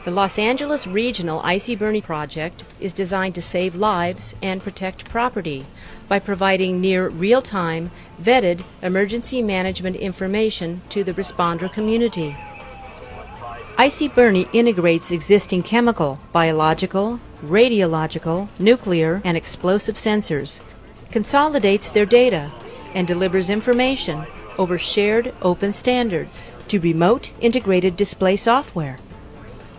The Los Angeles Regional CBRNE project is designed to save lives and protect property by providing near real-time, vetted emergency management information to the responder community. CBRNE integrates existing chemical, biological, radiological, nuclear, and explosive sensors, consolidates their data, and delivers information over shared open standards to remote integrated display software.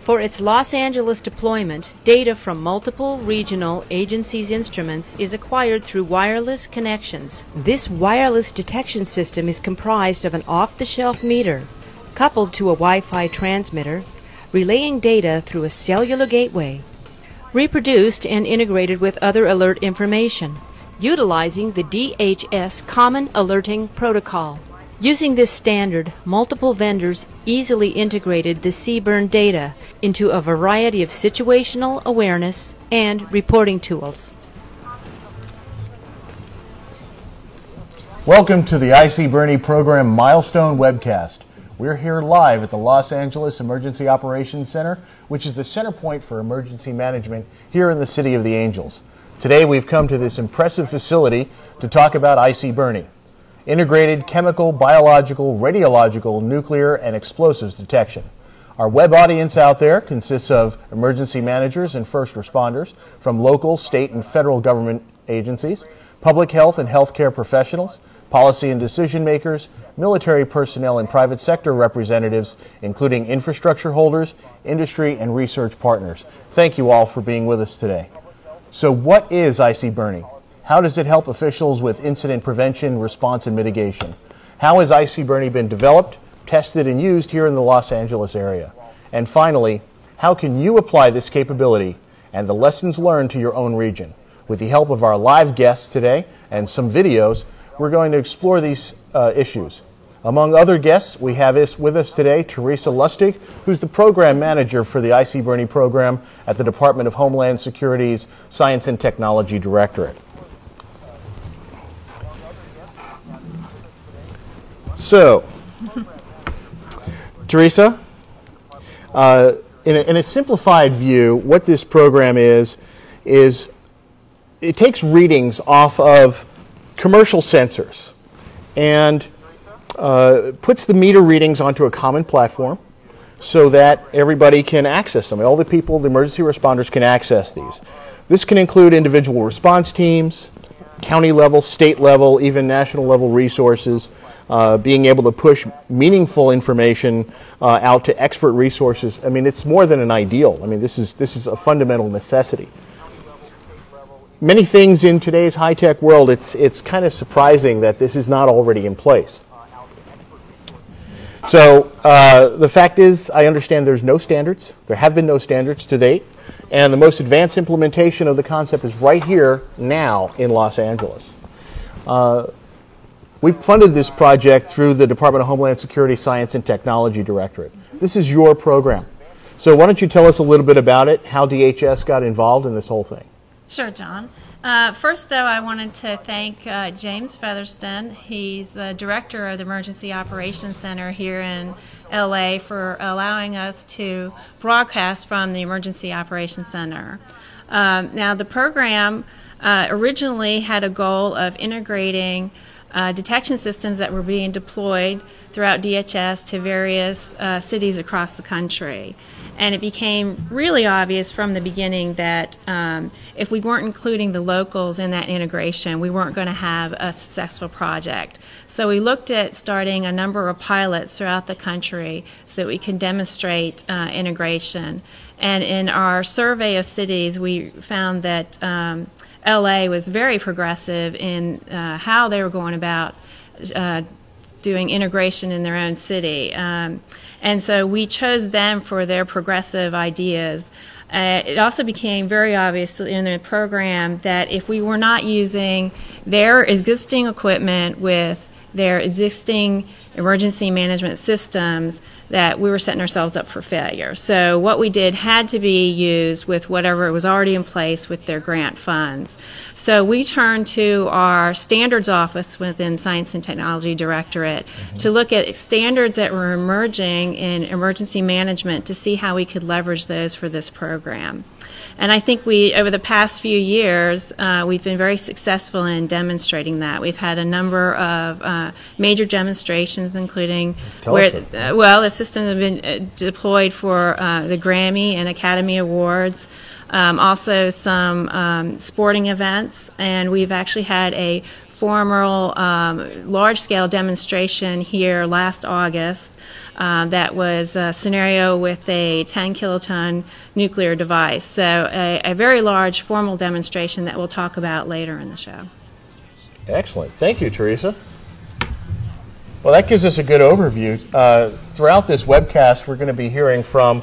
For its Los Angeles deployment, data from multiple regional agencies' instruments is acquired through wireless connections. This wireless detection system is comprised of an off-the-shelf meter coupled to a Wi-Fi transmitter, relaying data through a cellular gateway, reproduced and integrated with other alert information, utilizing the DHS Common Alerting Protocol. Using this standard, multiple vendors easily integrated the CBRNE data into a variety of situational awareness and reporting tools. Welcome to the CBRNE program Milestone Webcast. We're here live at the Los Angeles Emergency Operations Center, which is the center point for emergency management here in the City of the Angels. Today we've come to this impressive facility to talk about CBRNE. Integrated chemical, biological, radiological, nuclear, and explosives detection. Our web audience out there consists of emergency managers and first responders from local, state, and federal government agencies, public health and healthcare professionals, policy and decision makers, military personnel, and private sector representatives, including infrastructure holders, industry, and research partners. Thank you all for being with us today. So what is CBRNE? How does it help officials with incident prevention, response, and mitigation? How has CBRNE been developed, tested, and used here in the Los Angeles area? And finally, how can you apply this capability and the lessons learned to your own region? With the help of our live guests today and some videos, we're going to explore these issues. Among other guests, we have with us today Teresa Lustig, who's the program manager for the CBRNE program at the Department of Homeland Security's Science and Technology Directorate. So, Teresa, in a simplified view, what this program is it takes readings off of commercial sensors and puts the meter readings onto a common platform so that everybody can access them. All the people, the emergency responders, can access these. This can include individual response teams, county level, state level, even national level resources, being able to push meaningful information out to expert resources. I mean, it's more than an ideal. I mean, this is a fundamental necessity. Many things in today's high-tech world, it's kind of surprising that this is not already in place. So the fact is, I understand there's no standards. There have been no standards to date. And the most advanced implementation of the concept is right here now in Los Angeles. We funded this project through the Department of Homeland Security Science and Technology Directorate. This is your program. So why don't you tell us a little bit about it, how DHS got involved in this whole thing? Sure, John. First, though, I wanted to thank James Featherston. He's the director of the Emergency Operations Center here in LA for allowing us to broadcast from the Emergency Operations Center. Now, the program originally had a goal of integrating detection systems that were being deployed throughout DHS to various cities across the country. And it became really obvious from the beginning that if we weren't including the locals in that integration, we weren't going to have a successful project. So we looked at starting a number of pilots throughout the country so that we can demonstrate integration. And in our survey of cities, we found that LA was very progressive in how they were going about doing integration in their own city. And so we chose them for their progressive ideas. It also became very obvious in the program that if we were not using their existing equipment with their existing emergency management systems, that we were setting ourselves up for failure. So what we did had to be used with whatever was already in place with their grant funds. So we turned to our standards office within Science and Technology Directorate to look at standards that were emerging in emergency management to see how we could leverage those for this program. And I think over the past few years, we've been very successful in demonstrating that. We've had a number of major demonstrations, including the systems have been deployed for the Grammy and Academy Awards, also some sporting events, and we've actually had a formal large-scale demonstration here last August that was a scenario with a 10-kiloton nuclear device. So a very large formal demonstration that we'll talk about later in the show. Excellent. Thank you, Teresa. Well, that gives us a good overview. Throughout this webcast, we're going to be hearing from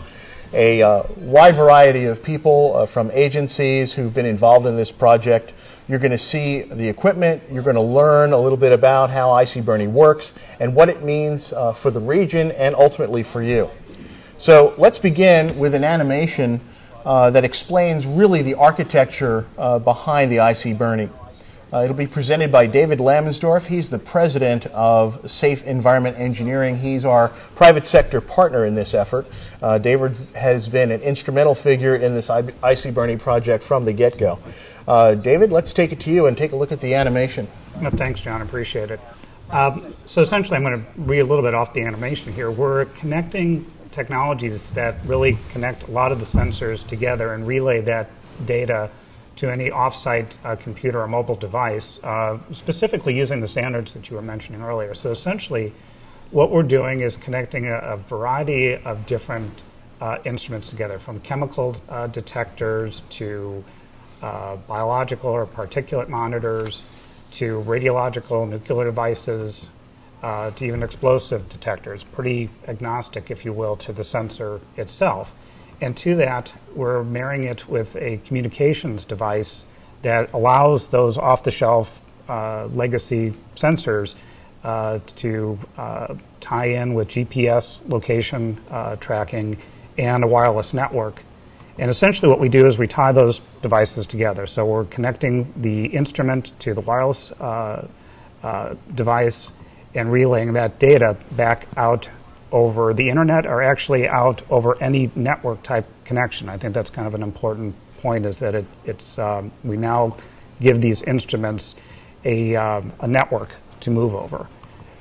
a wide variety of people from agencies who've been involved in this project. You're going to see the equipment. You're going to learn a little bit about how ICBRNE works and what it means for the region and ultimately for you. So let's begin with an animation that explains really the architecture behind the ICBRNE. It'll be presented by David Lamensdorf. He's the president of Safe Environment Engineering. He's our private sector partner in this effort. David has been an instrumental figure in this ICBRNE project from the get-go. David, let's take it to you and take a look at the animation. No, thanks, John. Appreciate it. So essentially, I'm going to read a little bit off the animation here. We're connecting technologies that really connect a lot of the sensors together and relay that data to any off-site computer or mobile device, specifically using the standards that you were mentioning earlier. So essentially, what we're doing is connecting a variety of different instruments together, from chemical detectors to biological or particulate monitors, to radiological nuclear devices, to even explosive detectors, pretty agnostic, if you will, to the sensor itself. And to that, we're marrying it with a communications device that allows those off-the-shelf legacy sensors to tie in with GPS location tracking and a wireless network. And essentially what we do is we tie those devices together. So we're connecting the instrument to the wireless device and relaying that data back out over the internet, or actually out over any network type connection. I think that's kind of an important point, is that we now give these instruments a network to move over.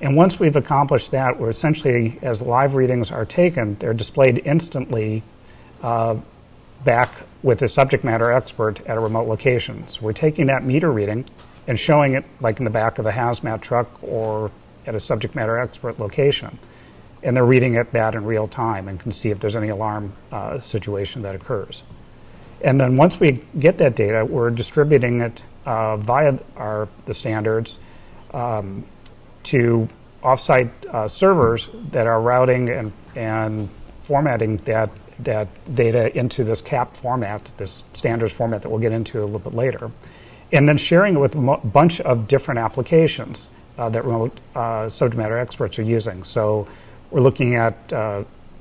And once we've accomplished that, we're essentially, as live readings are taken, they're displayed instantly back with a subject matter expert at a remote location. So we're taking that meter reading and showing it like in the back of a hazmat truck or at a subject matter expert location. And they're reading that in real time and can see if there's any alarm situation that occurs. And then once we get that data, we're distributing it via the standards to offsite servers that are routing and formatting that data into this CAP format, this standards format that we'll get into a little bit later, and then sharing it with a bunch of different applications that remote subject matter experts are using. So we're looking at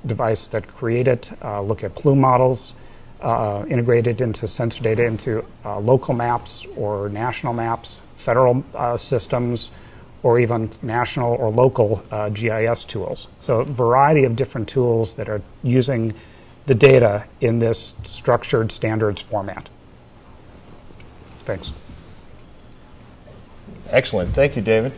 devices that create it, look at plume models, integrated into sensor data into local maps or national maps, federal systems, or even national or local GIS tools. So a variety of different tools that are using the data in this structured standards format. Thanks. Excellent. Thank you, David.